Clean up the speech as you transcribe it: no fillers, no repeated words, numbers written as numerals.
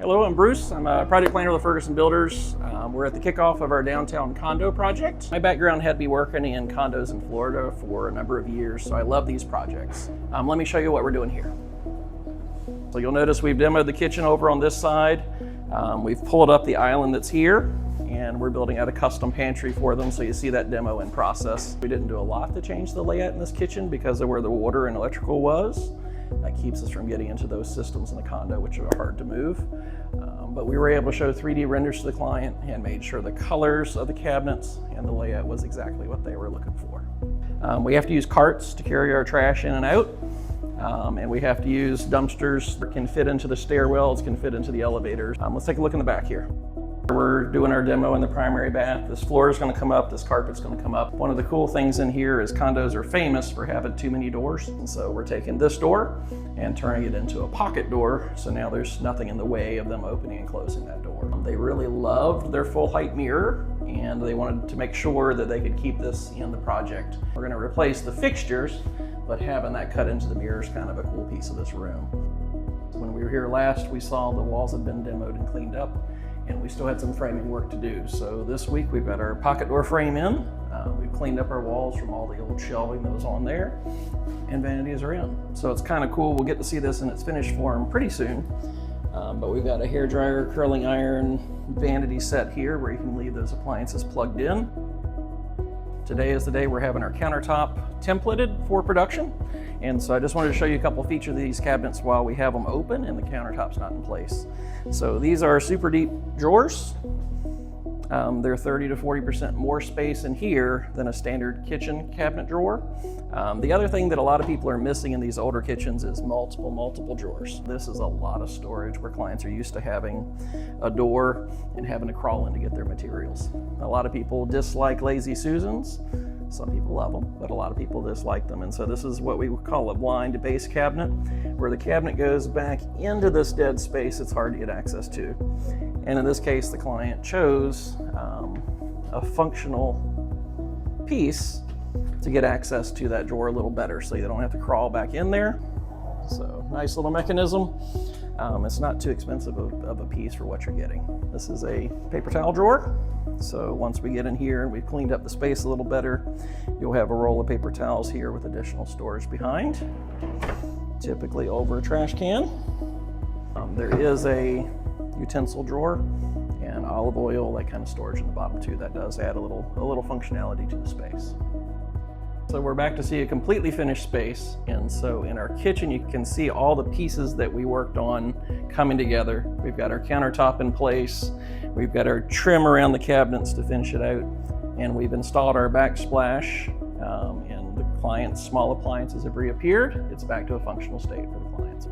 Hello, I'm Bruce. I'm a project planner with Ferguson Builders. We're at the kickoff of our downtown condo project. My background had me working in condos in Florida for a number of years, so I love these projects. Let me show you what we're doing here. So you'll notice we've demoed the kitchen over on this side. We've pulled up the island that's here, and we're building out a custom pantry for them, so you see that demo in process. We didn't do a lot to change the layout in this kitchen because of where the water and electrical was. That keeps us from getting into those systems in the condo, which are hard to move. But we were able to show 3D renders to the client and made sure the colors of the cabinets and the layout was exactly what they were looking for. We have to use carts to carry our trash in and out. And we have to use dumpsters that can fit into the stairwells, can fit into the elevators. Let's take a look in the back here. We're doing our demo in the primary bath. This floor is going to come up, this carpet's going to come up. One of the cool things in here is condos are famous for having too many doors. And so we're taking this door and turning it into a pocket door. So now there's nothing in the way of them opening and closing that door. They really loved their full height mirror and they wanted to make sure that they could keep this in the project. We're going to replace the fixtures, but having that cut into the mirror is kind of a cool piece of this room. When we were here last, we saw the walls had been demoed and cleaned up, and we still had some framing work to do. So this week we've got our pocket door frame in. We've cleaned up our walls from all the old shelving that was on there, and vanities are in. So it's kind of cool. We'll get to see this in its finished form pretty soon. But we've got a hairdryer, curling iron, vanity set here where you can leave those appliances plugged in. Today is the day we're having our countertop templated for production. And so I just wanted to show you a couple of features of these cabinets while we have them open and the countertop's not in place. So these are super deep drawers. They're 30 to 40% more space in here than a standard kitchen cabinet drawer. The other thing that a lot of people are missing in these older kitchens is multiple drawers. This is a lot of storage where clients are used to having a door and having to crawl in to get their materials. A lot of people dislike Lazy Susans. Some people love them, but a lot of people dislike them. And so this is what we would call a blind base cabinet, where the cabinet goes back into this dead space it's hard to get access to. And in this case, the client chose a functional piece to get access to that drawer a little better, so you don't have to crawl back in there. So nice little mechanism. It's not too expensive of a piece for what you're getting. This is a paper towel drawer. So once we get in here and we've cleaned up the space a little better, you'll have a roll of paper towels here with additional storage behind, typically over a trash can. There is a utensil drawer and olive oil, that kind of storage in the bottom too. That does add a little functionality to the space. So we're back to see a completely finished space. And so in our kitchen, you can see all the pieces that we worked on coming together. We've got our countertop in place. We've got our trim around the cabinets to finish it out. And we've installed our backsplash, and the client's small appliances have reappeared. It's back to a functional state for the clients.